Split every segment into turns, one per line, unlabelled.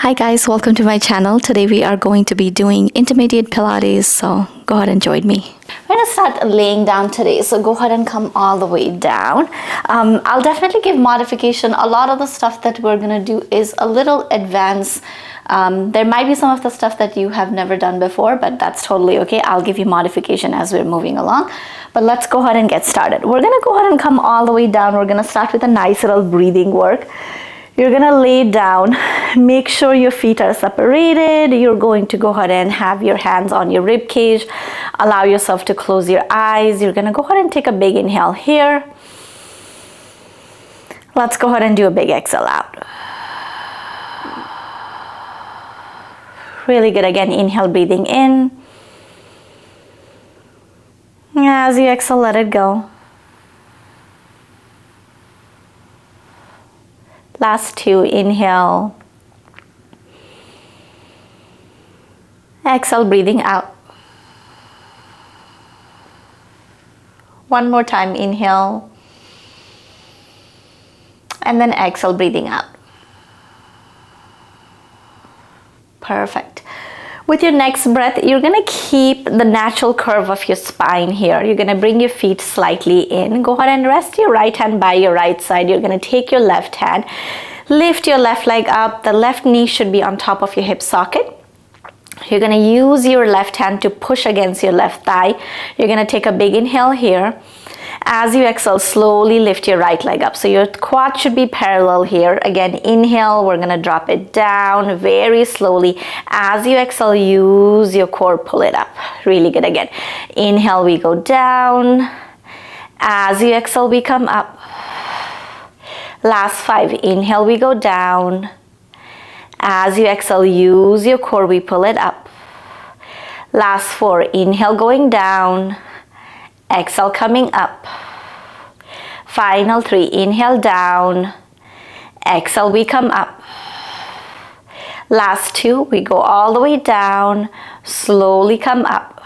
Hi guys, welcome to my channel. Today we are going to be doing intermediate Pilates, so go ahead and join me. We're going to start laying down today, so go ahead and come all the way down. I'll definitely give modification. A lot of the stuff that we're going to do is a little advanced. There might be some of the stuff that you have never done before, but that's totally okay. I'll give you modification as we're moving along. But let's go ahead and get started. We're going to go ahead and come all the way down. We're going to start with a nice little breathing work. You're going to lay down, make sure your feet are separated. You're going to go ahead and have your hands on your rib cage. Allow yourself to close your eyes. You're going to go ahead and take a big inhale here. Let's go ahead and do a big exhale out. Really good. Again, inhale, breathing in. As you exhale, let it go. Last two, inhale. Exhale, breathing out. One more time, inhale. And then exhale, breathing out. Perfect. With your next breath, you're going to keep the natural curve of your spine here. You're going to bring your feet slightly in. Go ahead and rest your right hand by your right side. You're going to take your left hand, lift your left leg up. The left knee should be on top of your hip socket. You're going to use your left hand to push against your left thigh. You're going to take a big inhale here. As you exhale, slowly lift your right leg up. So your quad should be parallel here. Again, inhale, we're going to drop it down very slowly. As you exhale, use your core, pull it up. Really good. Again, inhale, we go down. As you exhale, we come up. Last five, inhale, we go down. As you exhale, use your core, we pull it up. Last four, inhale, going down. Exhale, coming up. Final three, inhale down. Exhale, we come up. Last two, we go all the way down. Slowly come up.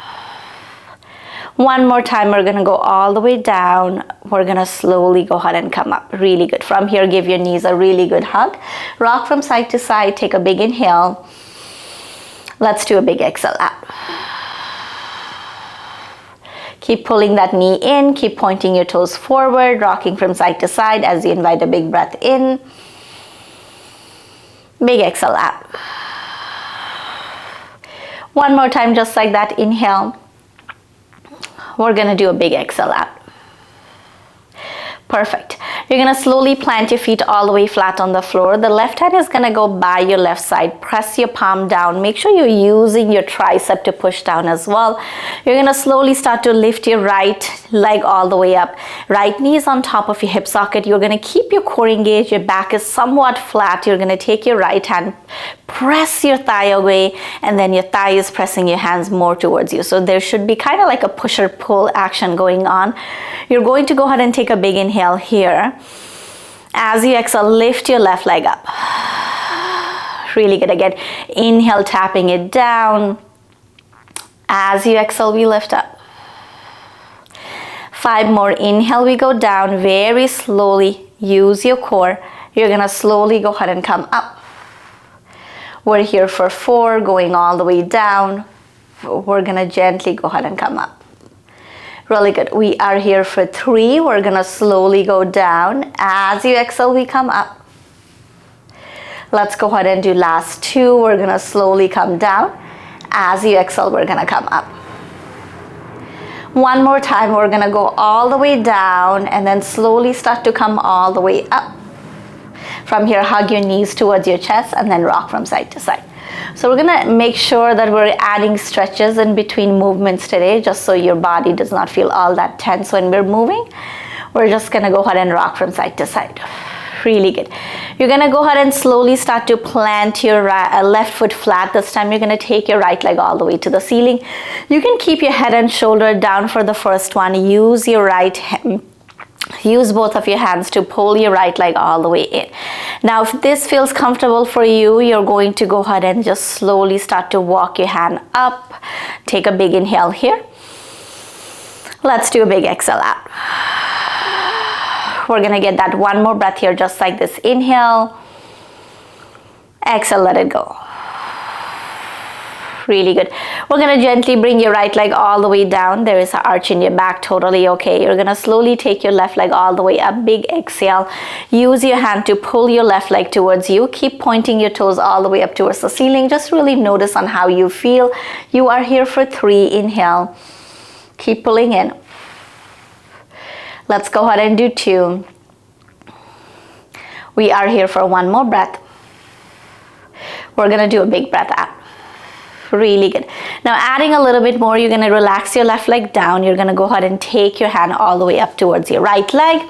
One more time, we're going to go all the way down. We're going to slowly go ahead and come up. Really good. From here, give your knees a really good hug. Rock from side to side. Take a big inhale. Let's do a big exhale out. Keep pulling that knee in. Keep pointing your toes forward, rocking from side to side as you invite a big breath in. Big exhale out. One more time, just like that. Inhale. We're going to do a big exhale out. Perfect. You're going to slowly plant your feet all the way flat on the floor. The left hand is going to go by your left side. Press your palm down. Make sure you're using your tricep to push down as well. You're going to slowly start to lift your right leg all the way up. Right knee is on top of your hip socket. You're going to keep your core engaged. Your back is somewhat flat. You're going to take your right hand, press your thigh away, and then your thigh is pressing your hands more towards you. So there should be kind of like a push or pull action going on. You're going to go ahead and take a big inhale here. As you exhale, lift your left leg up. Really good. Again, inhale, tapping it down. As you exhale, we lift up. Five more. Inhale, we go down very slowly. Use your core. You're going to slowly go ahead and come up. We're here for four, going all the way down. We're going to gently go ahead and come up. Really good. We are here for three. We're going to slowly go down. As you exhale, we come up. Let's go ahead and do last two. We're going to slowly come down. As you exhale, we're going to come up. One more time. We're going to go all the way down and then slowly start to come all the way up. From here, hug your knees towards your chest and then rock from side to side. So we're going to make sure that we're adding stretches in between movements today, just so your body does not feel all that tense when we're moving. We're just going to go ahead and rock from side to side. Really good. You're going to go ahead and slowly start to plant your left foot flat. This time you're going to take your right leg all the way to the ceiling. You can keep your head and shoulder down for the first one. Use your right hand. Use both of your hands to pull your right leg all the way in. Now, if this feels comfortable for you, you're going to go ahead and just slowly start to walk your hand up. Take a big inhale here. Let's do a big exhale out. We're going to get that one more breath here, just like this. Inhale. Exhale, let it go. Really good. We're going to gently bring your right leg all the way down. There is an arch in your back, totally okay. You're going to slowly take your left leg all the way up. Big exhale. Use your hand to pull your left leg towards you. Keep pointing your toes all the way up towards the ceiling. Just really notice on how you feel. You are here for 3. Inhale. Keep pulling in. Let's go ahead and do 2. We are here for 1 more breath. We're going to do a big breath out. Really good. Now adding a little bit more, you're going to relax your left leg down. You're going to go ahead and take your hand all the way up towards your right leg.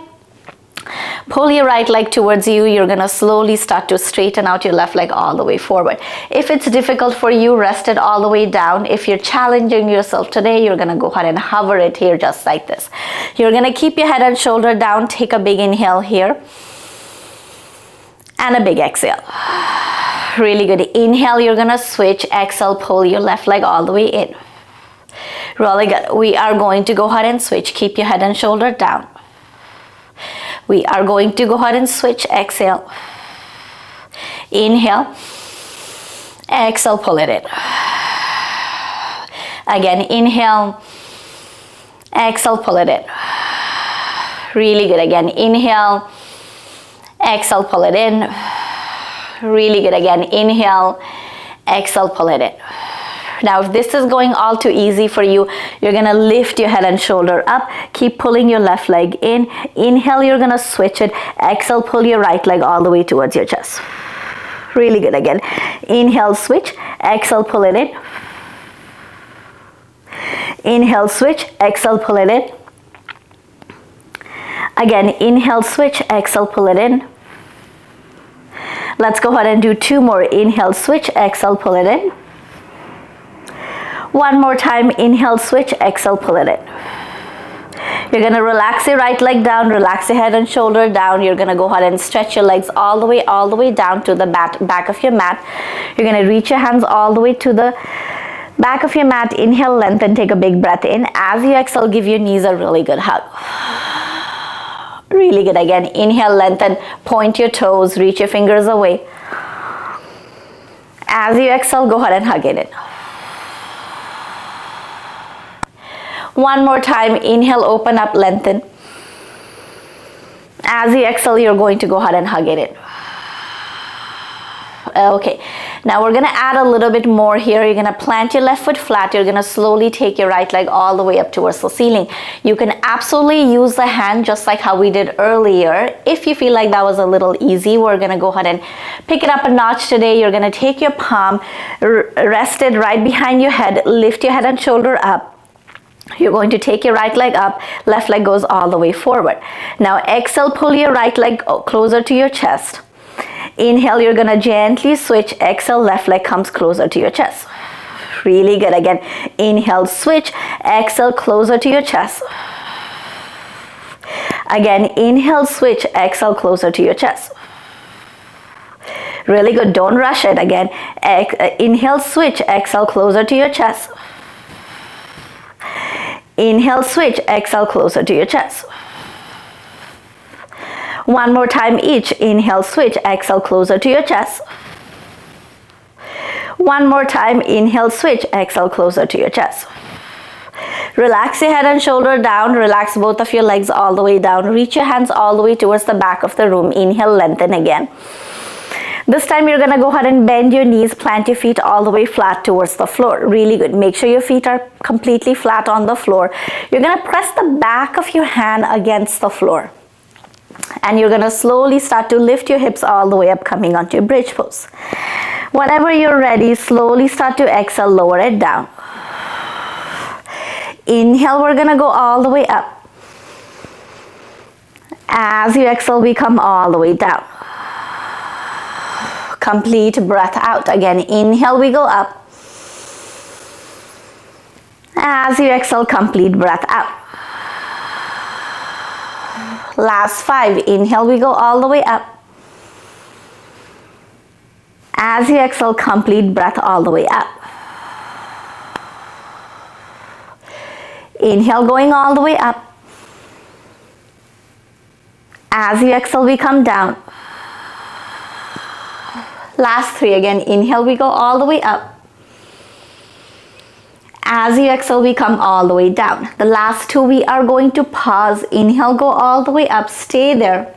Pull your right leg towards you. You're going to slowly start to straighten out your left leg all the way forward. If it's difficult for you, rest it all the way down. If you're challenging yourself today, you're going to go ahead and hover it here just like this. You're going to keep your head and shoulder down. Take a big inhale here. And a big exhale. Really good. Inhale, you're going to switch. Exhale, pull your left leg all the way in. Really good. We are going to go ahead and switch. Keep your head and shoulder down. We are going to go ahead and switch. Exhale. Inhale. Exhale, pull it in. Again, inhale. Exhale, pull it in. Really good. Again, inhale. Exhale, pull it in. Really good. Again, inhale, exhale, pull it in. Now, if this is going all too easy for you, you're going to lift your head and shoulder up. Keep pulling your left leg in. Inhale, you're going to switch it. Exhale, pull your right leg all the way towards your chest. Really good. Again, inhale, switch. Exhale, pull it in. Inhale, switch. Exhale, pull it in. Again, inhale, switch. Exhale, pull it in. Let's go ahead and do 2 more. Inhale, switch, exhale, pull it in. 1 more time. Inhale, switch, exhale, pull it in. You're going to relax your right leg down, relax your head and shoulder down. You're going to go ahead and stretch your legs all the way down to the back of your mat. You're going to reach your hands all the way to the back of your mat. Inhale, lengthen, take a big breath in. As you exhale, give your knees a really good hug. Really good. Again, inhale, lengthen, point your toes, reach your fingers away. As you exhale, go ahead and hug it in. 1 more time. Inhale, open up, lengthen. As you exhale, you're going to go ahead and hug it in. Okay, now we're going to add a little bit more here. You're going to plant your left foot flat. You're going to slowly take your right leg all the way up towards the ceiling. You can absolutely use the hand just like how we did earlier. If you feel like that was a little easy, we're going to go ahead and pick it up a notch today. You're going to take your palm, rest it right behind your head, lift your head and shoulder up. You're going to take your right leg up, left leg goes all the way forward. Now exhale, pull your right leg closer to your chest. Inhale, you're going to gently switch. Exhale, left leg comes closer to your chest. Really good. Again, inhale, switch. Exhale, closer to your chest. Again, inhale, switch. Exhale, closer to your chest. Really good. Don't rush it. Again, inhale, switch. Exhale, closer to your chest. Inhale, switch. Exhale, closer to your chest. 1 more time each. Inhale, switch. Exhale, closer to your chest. 1 more time. Inhale, switch. Exhale, closer to your chest. Relax your head and shoulder down. Relax both of your legs all the way down. Reach your hands all the way towards the back of the room. Inhale, lengthen again. This time you're going to go ahead and bend your knees, plant your feet all the way flat towards the floor. Really good. Make sure your feet are completely flat on the floor. You're going to press the back of your hand against the floor. And you're going to slowly start to lift your hips all the way up, coming onto your bridge pose. Whenever you're ready, slowly start to exhale, lower it down. Inhale, we're going to go all the way up. As you exhale, we come all the way down. Complete breath out. Again, inhale, we go up. As you exhale, complete breath out. Last 5. Inhale, we go all the way up. As you exhale, complete breath all the way up. Inhale, going all the way up. As you exhale, we come down. Last 3 again. Inhale, we go all the way up. As you exhale, we come all the way down. The last 2, we are going to pause. Inhale, go all the way up. Stay there.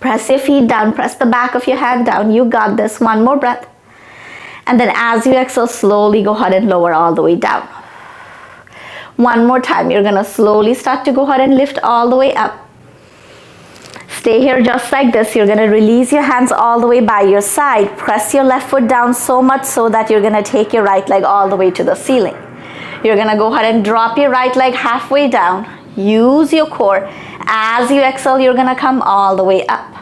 Press your feet down. Press the back of your hand down. You got this. One more breath. And then as you exhale, slowly go ahead and lower all the way down. One more time. You're going to slowly start to go ahead and lift all the way up. Stay here just like this. You're going to release your hands all the way by your side. Press your left foot down so much so that you're going to take your right leg all the way to the ceiling. You're going to go ahead and drop your right leg halfway down. Use your core. As you exhale, you're going to come all the way up.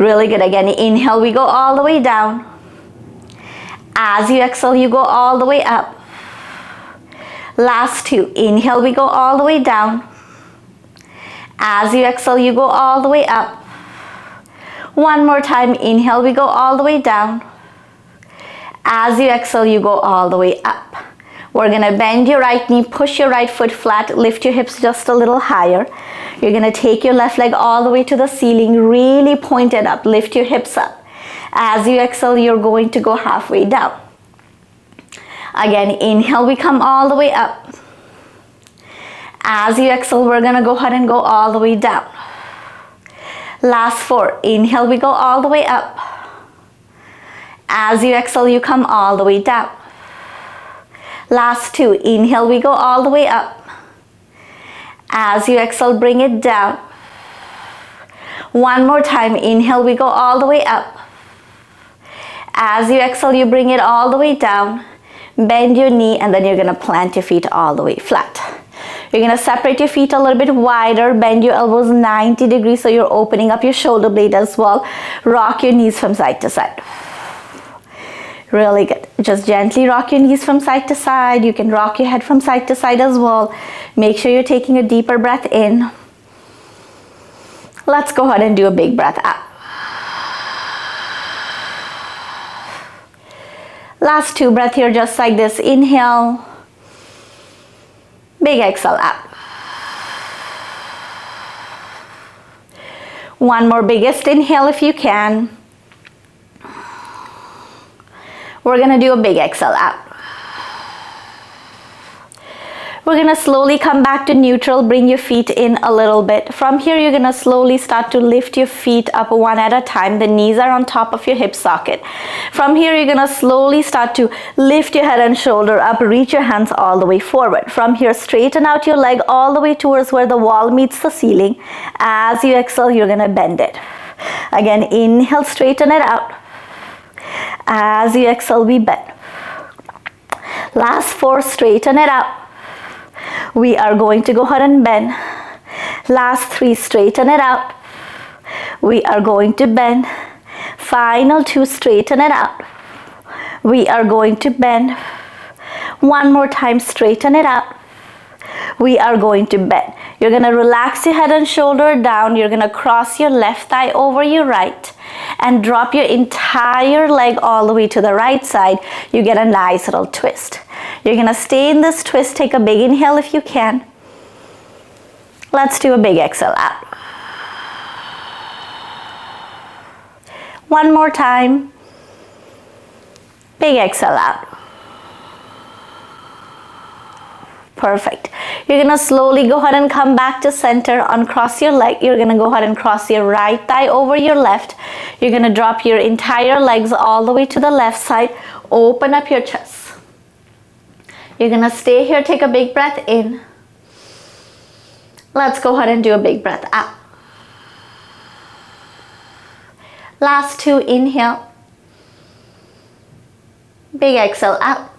Really good. Again, inhale, we go all the way down. As you exhale, you go all the way up. Last 2. Inhale, we go all the way down. As you exhale, you go all the way up. One more time. Inhale, we go all the way down. As you exhale, you go all the way up. We're going to bend your right knee, push your right foot flat, lift your hips just a little higher. You're going to take your left leg all the way to the ceiling, really point it up, lift your hips up. As you exhale, you're going to go halfway down. Again, inhale, we come all the way up. As you exhale, we're going to go ahead and go all the way down. Last 4. Inhale, we go all the way up. As you exhale, you come all the way down. Last 2. Inhale, we go all the way up. As you exhale, bring it down. One more time. Inhale, we go all the way up. As you exhale, you bring it all the way down. Bend your knee, and then you're going to plant your feet all the way flat. You're going to separate your feet a little bit wider. Bend your elbows 90 degrees so you're opening up your shoulder blade as well. Rock your knees from side to side. Really good. Just gently rock your knees from side to side. You can rock your head from side to side as well. Make sure you're taking a deeper breath in. Let's go ahead and do a big breath out. Last 2 breaths here just like this. Inhale. Big exhale out. One more biggest inhale if you can. We're going to do a big exhale out. We're going to slowly come back to neutral. Bring your feet in a little bit. From here, you're going to slowly start to lift your feet up one at a time. The knees are on top of your hip socket. From here, you're going to slowly start to lift your head and shoulder up. Reach your hands all the way forward. From here, straighten out your leg all the way towards where the wall meets the ceiling. As you exhale, you're going to bend it. Again, inhale, straighten it out. As you exhale, we bend. Last 4, straighten it out. We are going to go ahead and bend. Last 3, straighten it out. We are going to bend. Final 2, straighten it out. We are going to bend. One more time, straighten it out. We are going to bend. You're going to relax your head and shoulder down. You're going to cross your left thigh over your right and drop your entire leg all the way to the right side. You get a nice little twist. You're going to stay in this twist. Take a big inhale if you can. Let's do a big exhale out. One more time. Big exhale out. Perfect. You're going to slowly go ahead and come back to center. Uncross your leg. You're going to go ahead and cross your right thigh over your left. You're going to drop your entire legs all the way to the left side. Open up your chest. You're going to stay here. Take a big breath in. Let's go ahead and do a big breath out. Last 2, inhale. Big exhale out.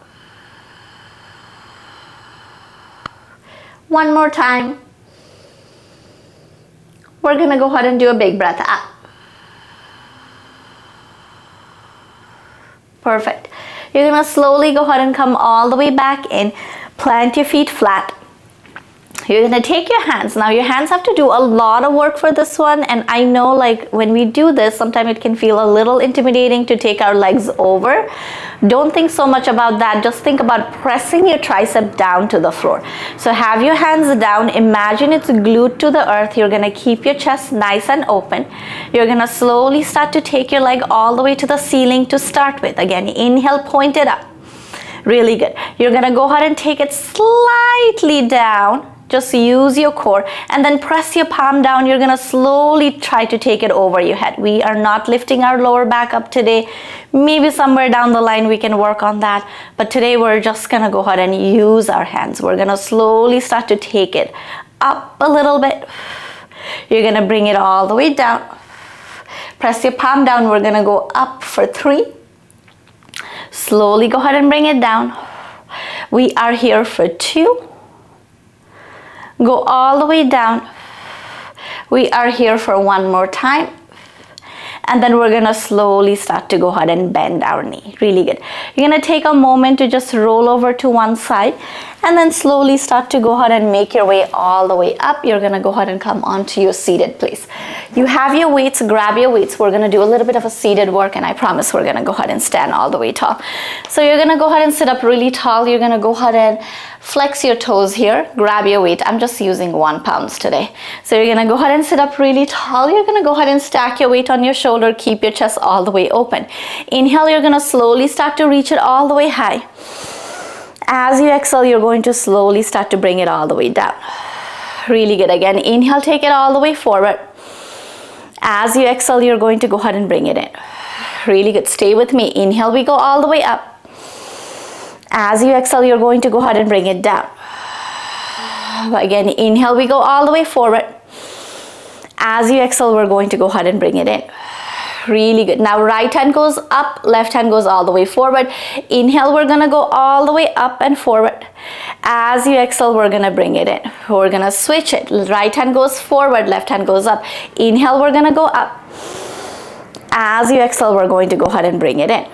One more time. We're going to go ahead and do a big breath out. Perfect. You're going to slowly go ahead and come all the way back in. Plant your feet flat. You're going to take your hands. Now your hands have to do a lot of work for this one, and I know like when we do this, sometimes it can feel a little intimidating to take our legs over. Don't think so much about that. Just think about pressing your tricep down to the floor. So have your hands down. Imagine it's glued to the earth. You're gonna keep your chest nice and open. You're gonna slowly start to take your leg all the way to the ceiling to start with. Again, inhale, point it up. Really good. You're gonna go ahead and take it slightly down. Just use your core and then press your palm down. You're gonna slowly try to take it over your head. We are not lifting our lower back up today. Maybe somewhere down the line we can work on that. But today we're just gonna go ahead and use our hands. We're gonna slowly start to take it up a little bit. You're gonna bring it all the way down. Press your palm down. We're gonna go up for 3. Slowly go ahead and bring it down. We are here for 2. Go all the way down. We are here for 1 more time. And then we're gonna slowly start to go ahead and bend our knee. Really good. You're gonna take a moment to just roll over to one side and then slowly start to go ahead and make your way all the way up. You're gonna go ahead and come onto your seated place. You have your weights, grab your weights. We're gonna do a little bit of a seated work, and I promise we're gonna go ahead and stand all the way tall. So you're gonna go ahead and sit up really tall. You're gonna go ahead and flex your toes here, grab your weight. I'm just using 1 pound today. So you're gonna go ahead and sit up really tall. You're gonna go ahead and stack your weight on your shoulder. Keep your chest all the way open. Inhale, you're gonna slowly start to reach it all the way high. As you exhale, you're going to slowly start to bring it all the way down. Really good. Again, inhale, take it all the way forward. As you exhale, you're going to go ahead and bring it in. Really good. Stay with me. Inhale, we go all the way up. As you exhale, you're going to go ahead and bring it down. Again, inhale, we go all the way forward. As you exhale, we're going to go ahead and bring it in. Really good. Now right hand goes up, left hand goes all the way forward. Inhale, we're gonna go all the way up and forward. As you exhale, we're gonna bring it in. We're gonna switch it. Right hand goes forward, left hand goes up. Inhale, we're gonna go up. As you exhale, we're going to go ahead and bring it in.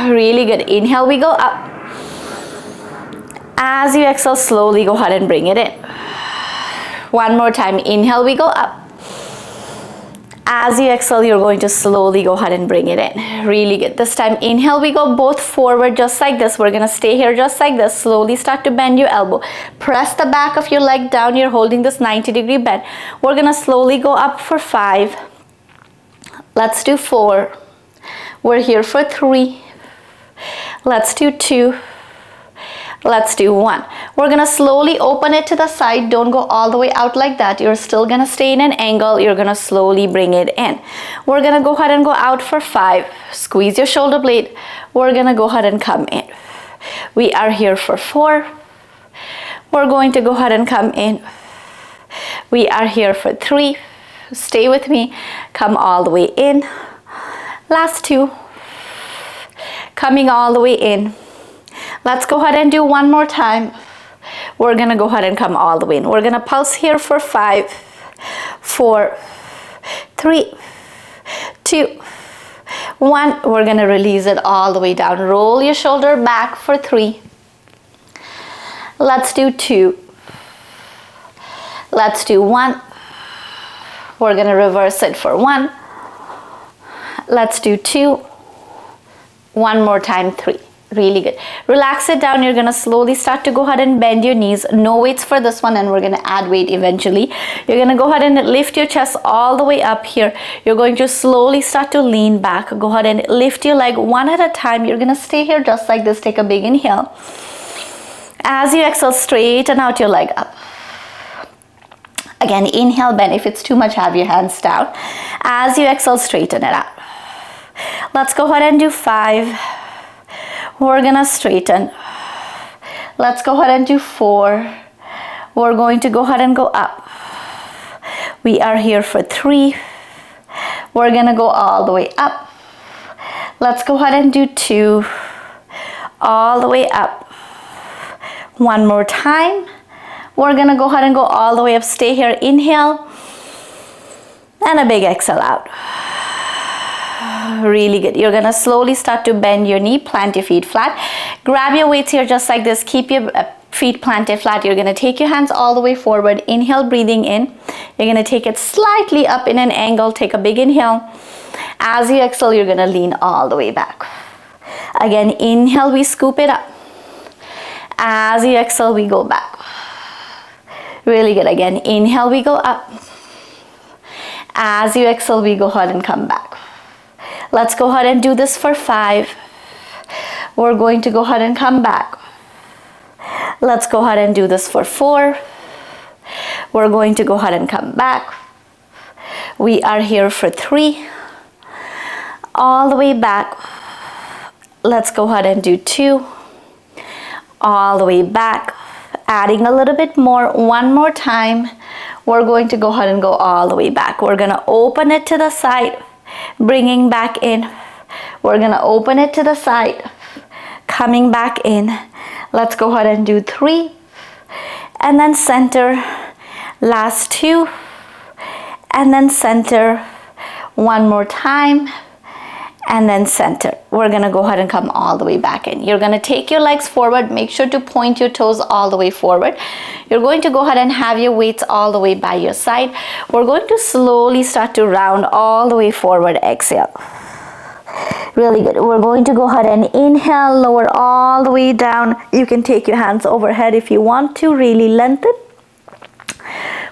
Really good. Inhale, we go up. As you exhale, slowly go ahead and bring it in. 1 more time. Inhale, we go up. As you exhale, you're going to slowly go ahead and bring it in. Really good. This time, inhale, we go both forward just like this. We're gonna stay here just like this. Slowly start to bend your elbow. Press the back of your leg down. You're holding this 90-degree bend. We're gonna slowly go up for 5. Let's do 4. We're here for 3. Let's do 2. Let's do 1. We're gonna slowly open it to the side. Don't go all the way out like that. You're still gonna stay in an angle. You're gonna slowly bring it in. We're gonna go ahead and go out for 5. Squeeze your shoulder blade. We're gonna go ahead and come in. We are here for 4. We're going to go ahead and come in. We are here for 3. Stay with me. Come all the way in. Last 2. Coming all the way in. Let's go ahead and do 1 more time. We're gonna go ahead and come all the way in. We're gonna pulse here for 5, 4, 3, 2, 1. We're gonna release it all the way down. Roll your shoulder back for 3. Let's do 2. Let's do 1. We're gonna reverse it for 1. Let's do 2. 1 more time, 3. Really good. Relax it down. You're gonna slowly start to go ahead and bend your knees. No weights for this one, and we're gonna add weight eventually. You're gonna go ahead and lift your chest all the way up here. You're going to slowly start to lean back. Go ahead and lift your leg one at a time. You're gonna stay here just like this. Take a big inhale. As you exhale, straighten out your leg up. Again, inhale, bend. If it's too much, have your hands down. As you exhale, straighten it out. Let's go ahead and do 5. We're gonna straighten. Let's go ahead and do 4. We're going to go ahead and go up. We are here for 3. We're gonna go all the way up. Let's go ahead and do 2. All the way up. 1 more time. We're gonna go ahead and go all the way up. Stay here. Inhale. And a big exhale out. Really good. You're gonna slowly start to bend your knee, plant your feet flat. Grab your weights here just like this. Keep your feet planted flat. You're gonna take your hands all the way forward. Inhale, breathing in. You're gonna take it slightly up in an angle. Take a big inhale. As you exhale, you're gonna lean all the way back. Again, inhale, we scoop it up. As you exhale, we go back. Really good. Again, inhale, we go up. As you exhale, we go ahead and come back. Let's go ahead and do this for 5. We're going to go ahead and come back. Let's go ahead and do this for 4. We're going to go ahead and come back. We are here for 3. All the way back. Let's go ahead and do 2. All the way back. Adding a little bit more. One more time. We're going to go ahead and go all the way back. We're going to open it to the side. Bringing back in. We're going to open it to the side. Coming back in. Let's go ahead and do 3. And then center. Last 2. And then center. One more time. And then center. We're going to go ahead and come all the way back in. You're going to take your legs forward. Make sure to point your toes all the way forward. You're going to go ahead and have your weights all the way by your side. We're going to slowly start to round all the way forward. Exhale. Really good. We're going to go ahead and inhale, lower all the way down. You can take your hands overhead if you want to. Really lengthen.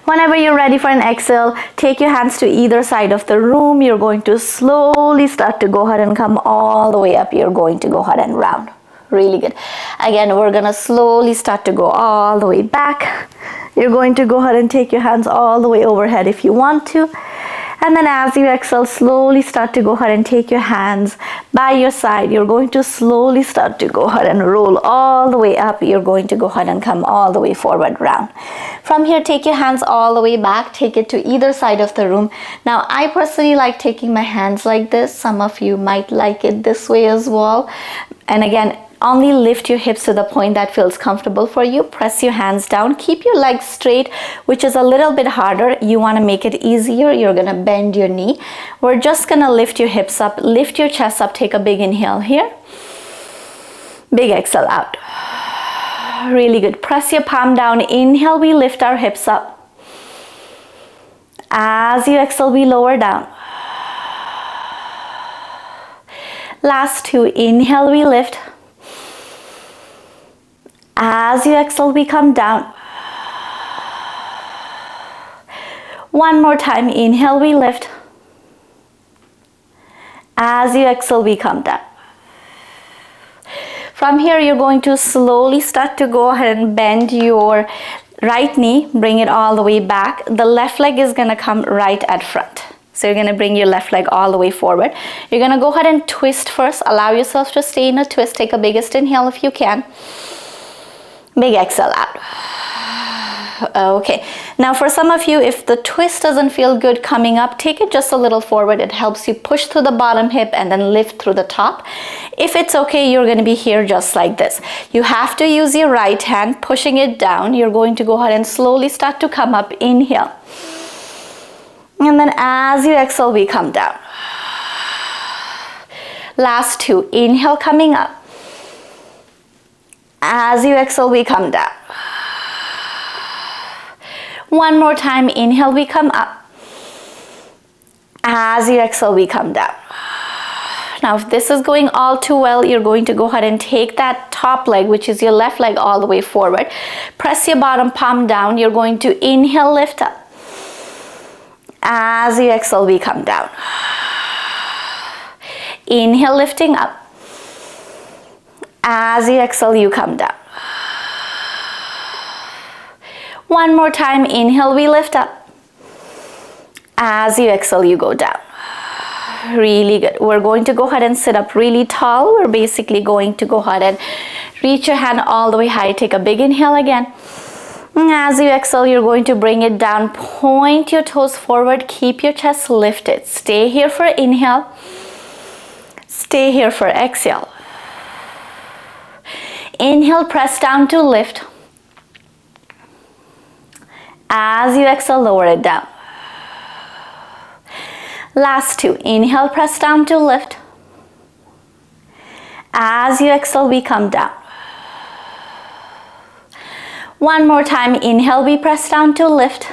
Whenever you're ready for an exhale, take your hands to either side of the room. You're going to slowly start to go ahead and come all the way up. You're going to go ahead and round. Really good. Again, we're going to slowly start to go all the way back. You're going to go ahead and take your hands all the way overhead if you want to. And then as you exhale, slowly start to go ahead and take your hands by your side. You're going to slowly start to go ahead and roll all the way up. You're going to go ahead and come all the way forward, round. From here, take your hands all the way back. Take it to either side of the room. Now, I personally like taking my hands like this. Some of you might like it this way as well. And again, only lift your hips to the point that feels comfortable for you. Press your hands down. Keep your legs straight, which is a little bit harder. You want to make it easier. You're going to bend your knee. We're just going to lift your hips up, lift your chest up. Take a big inhale here. Big exhale out. Really good. Press your palm down. Inhale, we lift our hips up. As you exhale, we lower down. Last 2. Inhale, we lift. As you exhale, we come down. One more time. Inhale, we lift. As you exhale, we come down. From here, you're going to slowly start to go ahead and bend your right knee. Bring it all the way back. The left leg is going to come right at front. So you're going to bring your left leg all the way forward. You're going to go ahead and twist first. Allow yourself to stay in a twist. Take a biggest inhale if you can. Big exhale out. Okay, now for some of you, if the twist doesn't feel good coming up, take it just a little forward. It helps you push through the bottom hip and then lift through the top. If it's okay, you're going to be here just like this. You have to use your right hand, pushing it down. You're going to go ahead and slowly start to come up. Inhale. And then as you exhale, we come down. Last 2. Inhale, coming up. As you exhale, we come down. One more time. Inhale, we come up. As you exhale, we come down. Now, if this is going all too well, you're going to go ahead and take that top leg, which is your left leg, all the way forward. Press your bottom palm down. You're going to inhale, lift up. As you exhale, we come down. Inhale, lifting up. As you exhale, you come down. One more time. Inhale, we lift up. As you exhale, you go down. Really good. We're going to go ahead and sit up really tall. We're basically going to go ahead and reach your hand all the way high. Take a big inhale again. As you exhale, you're going to bring it down. Point your toes forward. Keep your chest lifted. Stay here for inhale. Stay here for exhale. Inhale, press down to lift. As you exhale, lower it down. Last 2. Inhale, press down to lift. As you exhale, we come down. One more time. Inhale, we press down to lift.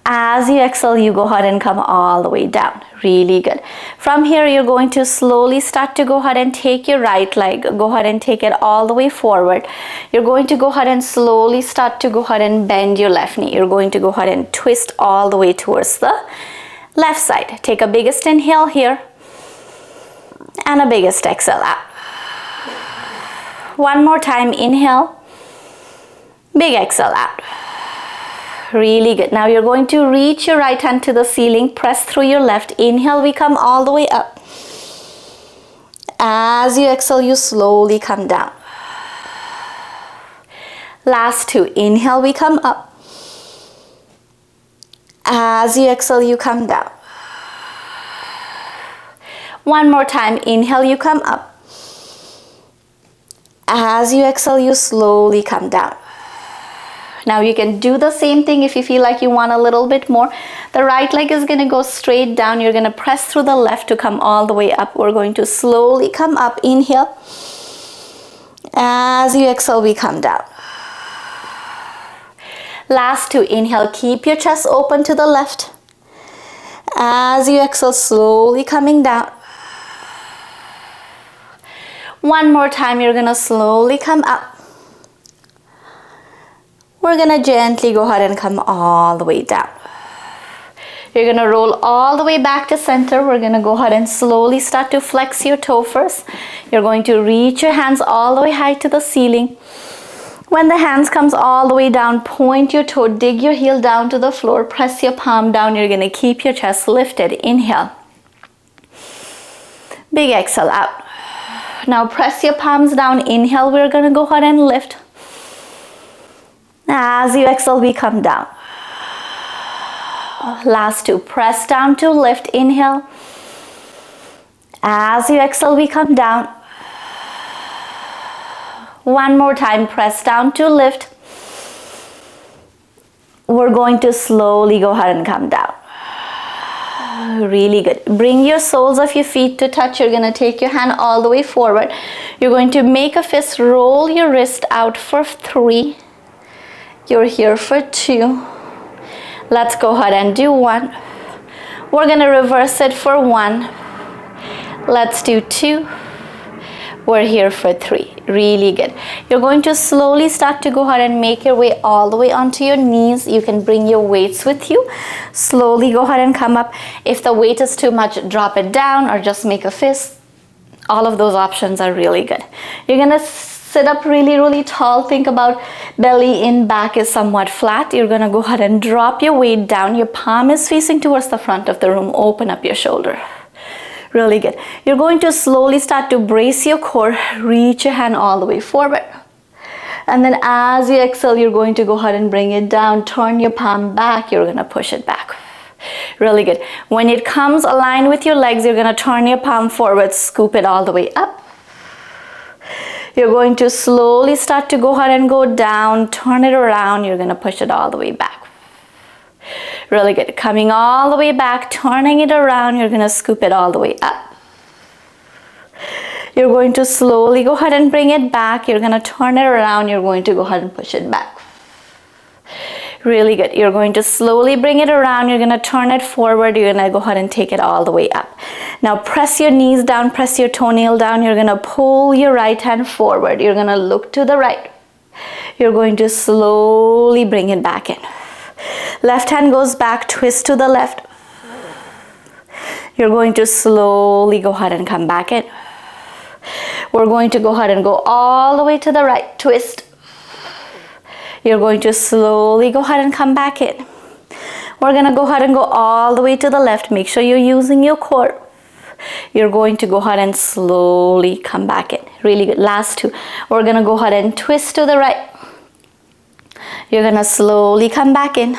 As you exhale, you go ahead and come all the way down. Really good. From here, you're going to slowly start to go ahead and take your right leg. Go ahead and take it all the way forward. You're going to go ahead and slowly start to go ahead and bend your left knee. You're going to go ahead and twist all the way towards the left side. Take a biggest inhale here and a biggest exhale out. One more time, inhale, big exhale out. Really good. Now you're going to reach your right hand to the ceiling, press through your left. Inhale, we come all the way up. As you exhale, you slowly come down. Last two. Inhale, we come up. As you exhale, you come down. One more time. Inhale, you come up. As you exhale, you slowly come down. Now you can do the same thing if you feel like you want a little bit more. The right leg is going to go straight down. You're going to press through the left to come all the way up. We're going to slowly come up. Inhale. As you exhale, we come down. Last two. Inhale, keep your chest open to the left. As you exhale, slowly coming down. One more time, you're going to slowly come up. We're going to gently go ahead and come all the way down. You're going to roll all the way back to center. We're going to go ahead and slowly start to flex your toe first. You're going to reach your hands all the way high to the ceiling. When the hands comes all the way down, point your toe, dig your heel down to the floor, press your palm down. You're going to keep your chest lifted. Inhale. Big exhale out. Now press your palms down. Inhale, we're going to go ahead and lift. As you exhale, we come down. Last two. Press down to lift. Inhale. As you exhale, we come down. One more time. Press down to lift. We're going to slowly go ahead and come down. Really good. Bring your soles of your feet to touch. You're going to take your hand all the way forward. You're going to make a fist. Roll your wrist out for 3. You're here for 2. Let's go ahead and do 1. We're going to reverse it for 1. Let's do 2. We're here for 3. Really good. You're going to slowly start to go ahead and make your way all the way onto your knees. You can bring your weights with you. Slowly go ahead and come up. If the weight is too much, drop it down or just make a fist. All of those options are really good. You're going to sit up really tall. Think about belly in, back is somewhat flat. You're going to go ahead and drop your weight down. Your palm is facing towards the front of the room. Open up your shoulder. Really good. You're going to slowly start to brace your core. Reach your hand all the way forward. And then as you exhale, you're going to go ahead and bring it down. Turn your palm back. You're going to push it back. Really good. When it comes aligned with your legs, you're going to turn your palm forward. Scoop it all the way up. You're going to slowly start to go ahead and go down, turn it around. You're going to push it all the way back. Really good. Coming all the way back, turning it around. You're going to scoop it all the way up. You're going to slowly go ahead and bring it back. You're going to turn it around. You're going to go ahead and push it back. Really good. You're going to slowly bring it around. You're going to turn it forward. You're going to go ahead and take it all the way up. Now press your knees down, press your toenail down. You're going to pull your right hand forward. You're going to look to the right. You're going to slowly bring it back in. Left hand goes back, twist to the left. You're going to slowly go ahead and come back in. We're going to go ahead and go all the way to the right, twist. You're going to slowly go ahead and come back in. We're going to go ahead and go all the way to the left. Make sure you're using your core. You're going to go ahead and slowly come back in. Really good. Last two. We're going to go ahead and twist to the right. You're going to slowly come back in.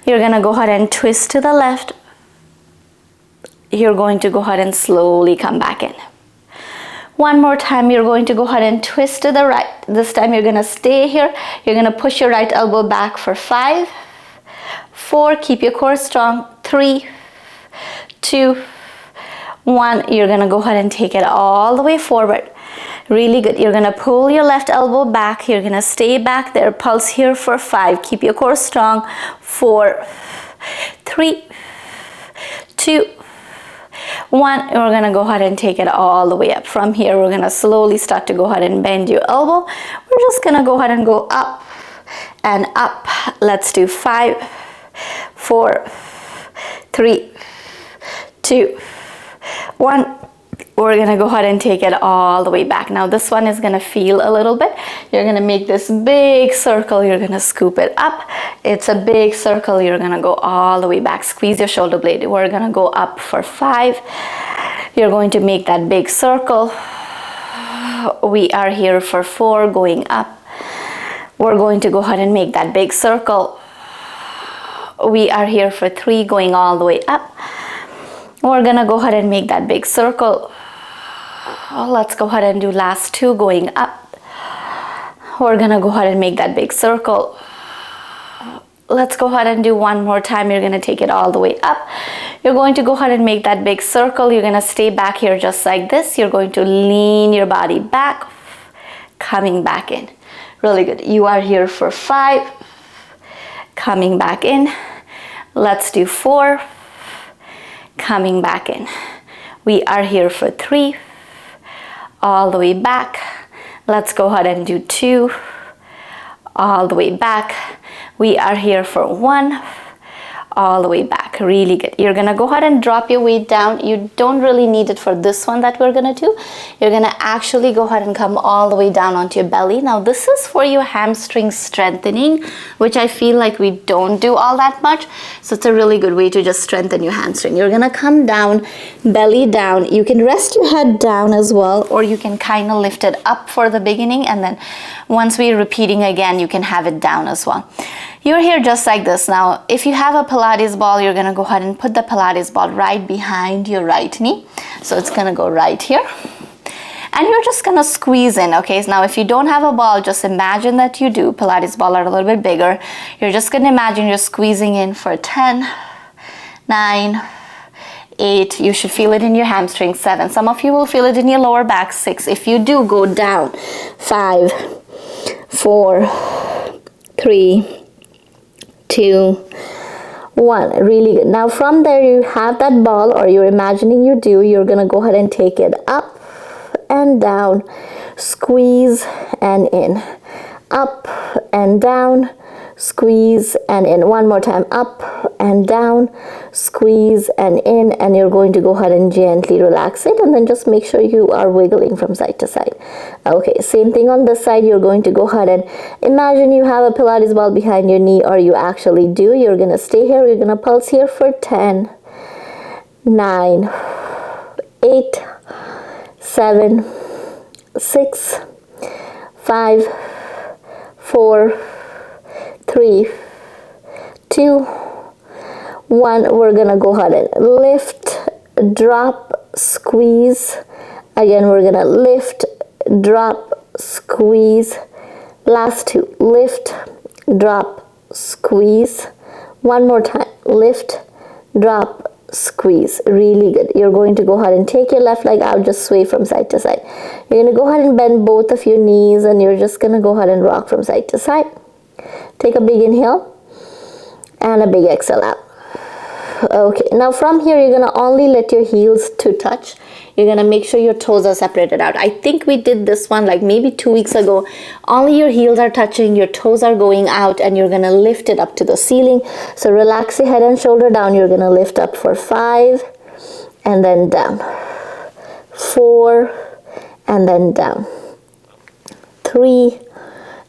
You're going to go ahead and twist to the left. You're going to go ahead and slowly come back in. One more time, you're going to go ahead and twist to the right. This time you're going to stay here. You're going to push your right elbow back for 5, 4, keep your core strong, 3, 2, 1. You're going to go ahead and take it all the way forward. Really good. You're going to pull your left elbow back. You're going to stay back there. Pulse here for 5. Keep your core strong. 4, 3, 2, 1. We're gonna go ahead and take it all the way up. From here, we're gonna slowly start to go ahead and bend your elbow. We're just gonna go ahead and go up and up. Let's do 5, 4, 3, 2, 1. We're gonna go ahead and take it all the way back. Now this one is gonna feel a little bit. You're gonna make this big circle. You're gonna scoop it up. It's a big circle. You're gonna go all the way back. Squeeze your shoulder blade. We're gonna go up for 5. You're going to make that big circle. We are here for 4, going up. We're going to go ahead and make that big circle. We are here for 3, going all the way up. We're gonna go ahead and make that big circle. Let's go ahead and do last 2, going up. We're gonna go ahead and make that big circle. Let's go ahead and do one more time. You're gonna take it all the way up. You're going to go ahead and make that big circle. You're gonna stay back here just like this. You're going to lean your body back, coming back in. Really good. You are here for 5, coming back in. Let's do 4, coming back in. We are here for 3, all the way back. Let's go ahead and do 2, all the way back. We are here for 1, all the way back. Really good. You're gonna go ahead and drop your weight down. You don't really need it for this one that we're gonna do. You're gonna actually go ahead and come all the way down onto your belly. Now this is for your hamstring strengthening, which I feel like we don't do all that much. So it's a really good way to just strengthen your hamstring. You're gonna come down, belly down. You can rest your head down as well, or you can kind of lift it up for the beginning, and then once we're repeating again, you can have it down as well. You're here just like this. Now, if you have a Pilates ball, you're gonna go ahead and put the Pilates ball right behind your right knee. So it's gonna go right here. And you're just gonna squeeze in, okay? So now, if you don't have a ball, just imagine that you do. Pilates ball are a little bit bigger. You're just gonna imagine you're squeezing in for 10, 9, 8. You should feel it in your hamstring. 7. Some of you will feel it in your lower back. 6. If you do, go down. 5, 4, 3, 2, 1. Really good. Now from there, you have that ball, or you're imagining you do. You're gonna go ahead and take it up and down, squeeze and in, up and down, squeeze and in. One more time, up and down, squeeze and in, and you're going to go ahead and gently relax it, and then just make sure you are wiggling from side to side. Okay, same thing on this side. You're going to go ahead and imagine you have a Pilates ball behind your knee, or you actually do. You're gonna stay here. You're gonna pulse here for 10, 9, 8, 7, 6, 5, 4, 3, 2, 1. We're gonna go ahead and lift, drop, squeeze. Again, we're gonna lift, drop, squeeze. Last 2, lift, drop, squeeze. One more time, lift, drop, squeeze. Really good. You're going to go ahead and take your left leg out, just sway from side to side. You're going to go ahead and bend both of your knees, and you're just going to go ahead and rock from side to side. Take a big inhale and a big exhale out. Okay, now from here, you're going to only let your heels to touch. You're going to make sure your toes are separated out. I think we did this one like maybe 2 weeks ago. Only your heels are touching, your toes are going out, and you're going to lift it up to the ceiling. So relax your head and shoulder down. You're going to lift up for 5 and then down. 4 and then down. 3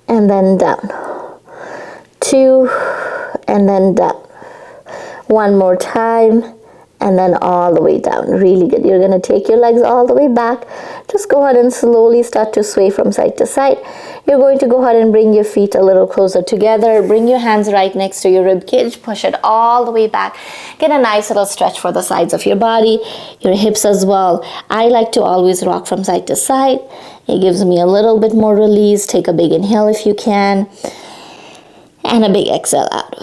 and then down. 2 and then down. One more time, and then all the way down. Really good. You're going to take your legs all the way back. Just go ahead and slowly start to sway from side to side. You're going to go ahead and bring your feet a little closer together. Bring your hands right next to your rib cage. Push it all the way back. Get a nice little stretch for the sides of your body, your hips as well. I like to always rock from side to side. It gives me a little bit more release. Take a big inhale if you can, and a big exhale out.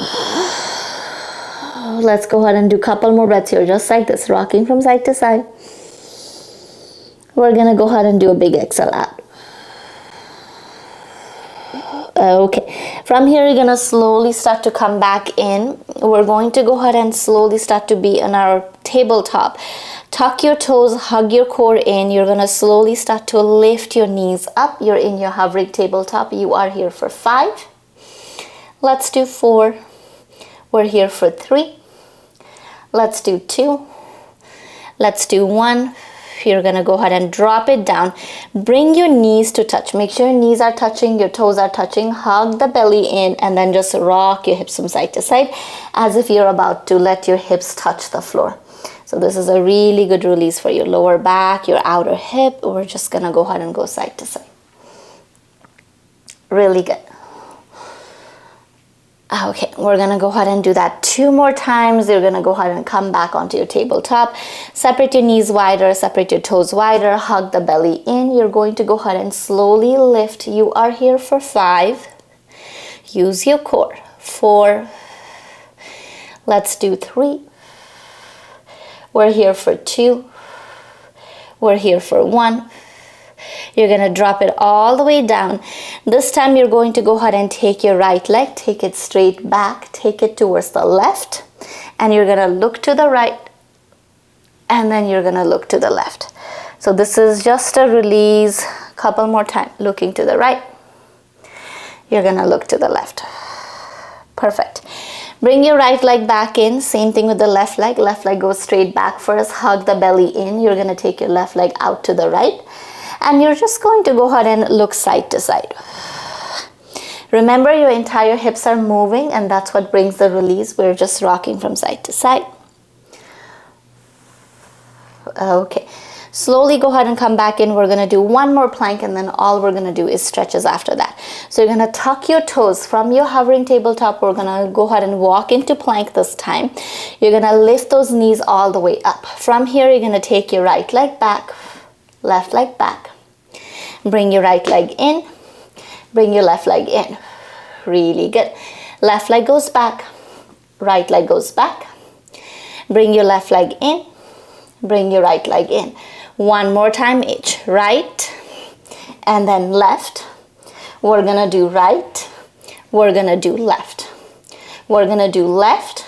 Let's go ahead and do a couple more breaths here, just like this, rocking from side to side. We're going to go ahead and do a big exhale out. Okay, from here, you're going to slowly start to come back in. We're going to go ahead and slowly start to be on our tabletop Tuck your toes, hug your core in. You're gonna slowly start to lift your knees up. You're in your hovering tabletop. You are here for 5. Let's do 4. We're here for 3. Let's do 2. Let's do 1. You're gonna go ahead and drop it down. Bring your knees to touch. Make sure your knees are touching, your toes are touching. Hug the belly in and then just rock your hips from side to side as if you're about to let your hips touch the floor. So this is a really good release for your lower back, your outer hip. We're just gonna go ahead and go side to side. Really good. Okay, we're gonna go ahead and do that 2 more times. You're gonna go ahead and come back onto your tabletop. Separate your knees wider, separate your toes wider, hug the belly in. You're going to go ahead and slowly lift. You are here for 5. Use your core. 4. Let's do 3. We're here for 2. We're here for 1. You're gonna drop it all the way down. This time you're going to go ahead and take your right leg, take it straight back, take it towards the left, and you're gonna look to the right, and then you're gonna look to the left. So this is just a release. Couple more times, looking to the right. You're gonna look to the left. Perfect. Bring your right leg back in. Same thing with the left leg. Left leg goes straight back first. Hug the belly in. You're gonna take your left leg out to the right. And you're just going to go ahead and look side to side. Remember, your entire hips are moving, and that's what brings the release. We're just rocking from side to side. Okay. Slowly go ahead and come back in. We're going to do 1 more plank, and then all we're going to do is stretches after that. So you're going to tuck your toes from your hovering tabletop. We're going to go ahead and walk into plank this time. You're going to lift those knees all the way up. From here, you're going to take your right leg back, left leg back. Bring your right leg in. Bring your left leg in. Really good. Left leg goes back. Right leg goes back. Bring your left leg in. Bring your right leg in. 1 more time each. Right and then left. We're gonna do right. We're gonna do left. We're gonna do left.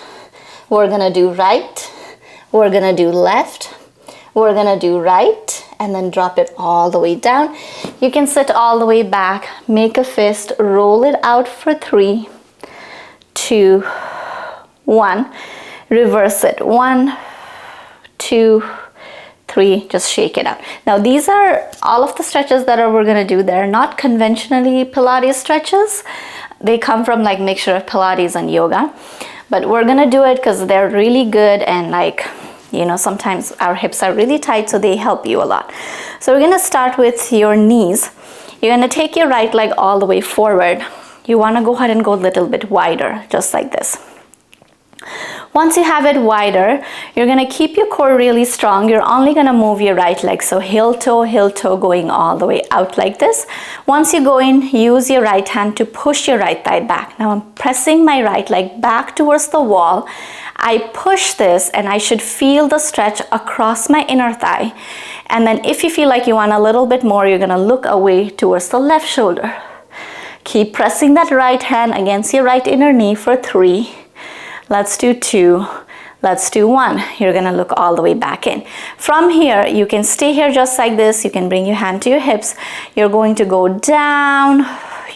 We're gonna do right. We're gonna do left. We're gonna do right, and then drop it all the way down. You can sit all the way back, make a fist, roll it out for 3, 2, 1. Reverse it. 1, 2, 3. Just shake it out. Now these are all of the stretches that we're gonna do. They're not conventionally Pilates stretches. They come from like mixture of Pilates and yoga, but we're gonna do it because they're really good, and like, you know, sometimes our hips are really tight, so they help you a lot. So we're gonna start with your knees. You're gonna take your right leg all the way forward. You wanna go ahead and go a little bit wider, just like this. Once you have it wider, you're gonna keep your core really strong. You're only gonna move your right leg, so heel toe, going all the way out like this. Once you go in, use your right hand to push your right thigh back. Now I'm pressing my right leg back towards the wall. I push this, and I should feel the stretch across my inner thigh. And then if you feel like you want a little bit more, you're gonna look away towards the left shoulder. Keep pressing that right hand against your right inner knee for 3. Let's do 2. Let's do 1. You're gonna look all the way back in. From here, you can stay here just like this. You can bring your hand to your hips. You're going to go down.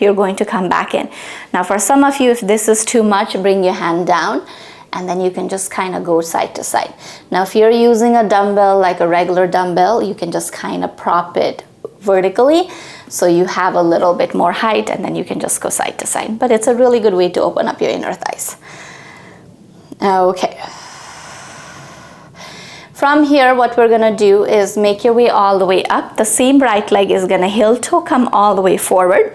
You're going to come back in. Now for some of you, if this is too much, bring your hand down, and then you can just kind of go side to side. Now if you're using a dumbbell, like a regular dumbbell, you can just kind of prop it vertically so you have a little bit more height, and then you can just go side to side. But it's a really good way to open up your inner thighs. Okay. From here, what we're gonna do is make your way all the way up. The same right leg is gonna heel toe come all the way forward.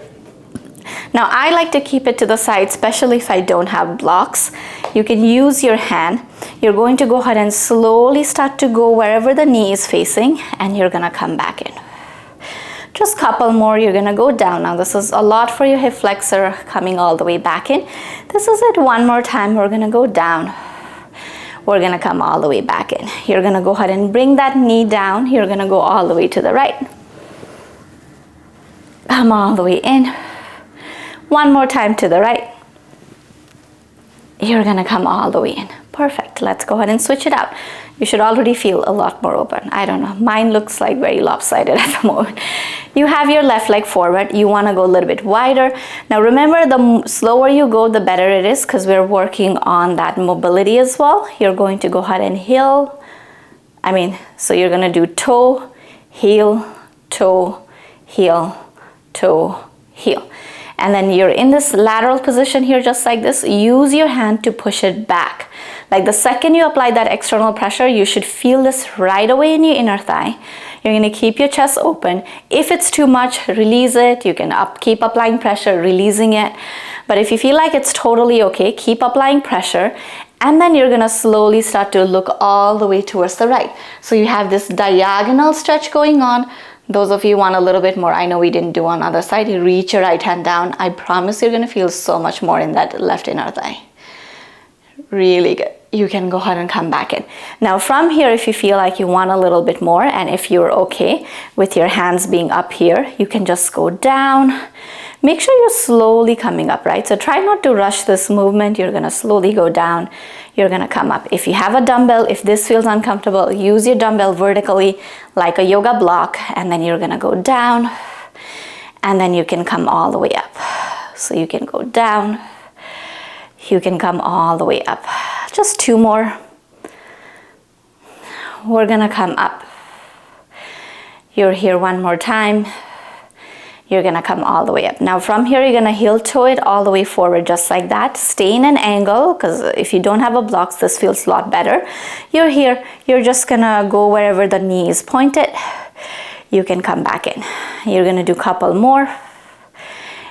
Now I like to keep it to the side, especially if I don't have blocks. You can use your hand. You're going to go ahead and slowly start to go wherever the knee is facing, and you're gonna come back in. Just a couple more, you're gonna go down. Now this is a lot for your hip flexor, coming all the way back in. This is it. 1 more time, we're gonna go down. We're gonna come all the way back in. You're gonna go ahead and bring that knee down. You're gonna go all the way to the right. Come all the way in. 1 more time to the right. You're gonna come all the way in. Perfect. Let's go ahead and switch it out. You should already feel a lot more open. I don't know. Mine looks like very lopsided at the moment. You have your left leg forward. You want to go a little bit wider. Now remember, the slower you go, the better it is, because we're working on that mobility as well. You're going to go ahead and heel. So you're going to do toe, heel, toe, heel, toe, heel. And then you're in this lateral position here, just like this. Use your hand to push it back. Like the second you apply that external pressure, you should feel this right away in your inner thigh. You're going to keep your chest open. If it's too much, release it. You can keep applying pressure, releasing it. But if you feel like it's totally okay, keep applying pressure. And then you're going to slowly start to look all the way towards the right. So you have this diagonal stretch going on. Those of you want a little bit more, I know we didn't do on the other side. You reach your right hand down. I promise you're going to feel so much more in that left inner thigh. Really good. You can go ahead and come back in. Now from here, if you feel like you want a little bit more, and if you're okay with your hands being up here, you can just go down. Make sure you're slowly coming up, right? So try not to rush this movement. You're going to slowly go down. You're going to come up. If you have a dumbbell, if this feels uncomfortable, use your dumbbell vertically like a yoga block, and then you're going to go down, and then you can come all the way up. So you can go down. You can come all the way up. Just two more. We're gonna come up. You're here one more time. You're gonna come all the way up. Now from here, you're gonna heel toe it all the way forward, just like that. Stay in an angle, because if you don't have a block, this feels a lot better. You're here. You're just gonna go wherever the knee is pointed. You can come back in. You're gonna do a couple more.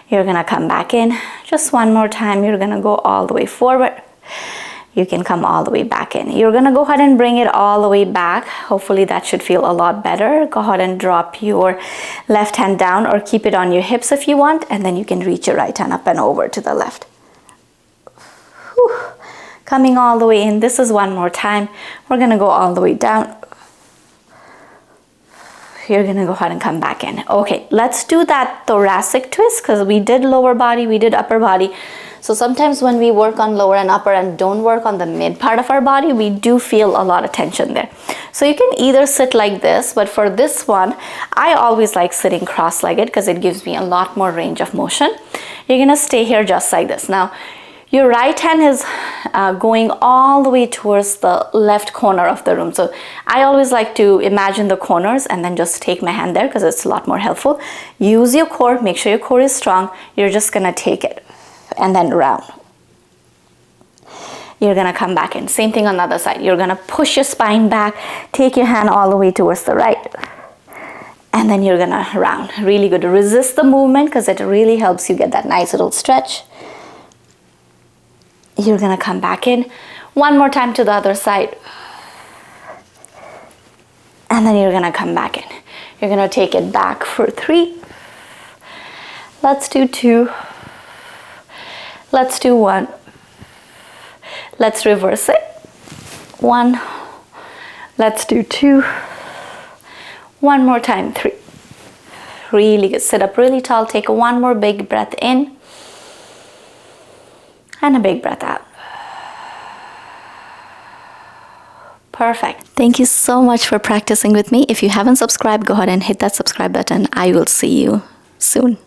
You're gonna come back in. Just one more time. You're gonna go all the way forward. You can come all the way back in. You're gonna go ahead and bring it all the way back. Hopefully that should feel a lot better. Go ahead and drop your left hand down, or keep it on your hips if you want, and then you can reach your right hand up and over to the left. Whew. Coming all the way in. This is one more time. We're gonna go all the way down. You're gonna go ahead and come back in. Okay, let's do that thoracic twist, because we did lower body, we did upper body. So sometimes when we work on lower and upper and don't work on the mid part of our body, we do feel a lot of tension there. So you can either sit like this, but for this one, I always like sitting cross-legged because it gives me a lot more range of motion. You're gonna stay here just like this. Now, your right hand is going all the way towards the left corner of the room. So I always like to imagine the corners and then just take my hand there, because it's a lot more helpful. Use your core, make sure your core is strong. You're just gonna take it and then round. You're gonna come back in. Same thing on the other side. You're gonna push your spine back, take your hand all the way towards the right, and then you're gonna round. Really good. Resist the movement, because it really helps you get that nice little stretch. You're gonna come back in. One more time to the other side. And then you're gonna come back in. You're gonna take it back for 3. Let's do 2. Let's do 1. Let's reverse it. 1. Let's do 2. One more time, 3. Really good. Sit up really tall. Take one more big breath in. And a big breath out. Perfect. Thank you so much for practicing with me. If you haven't subscribed, go ahead and hit that subscribe button. I will see you soon.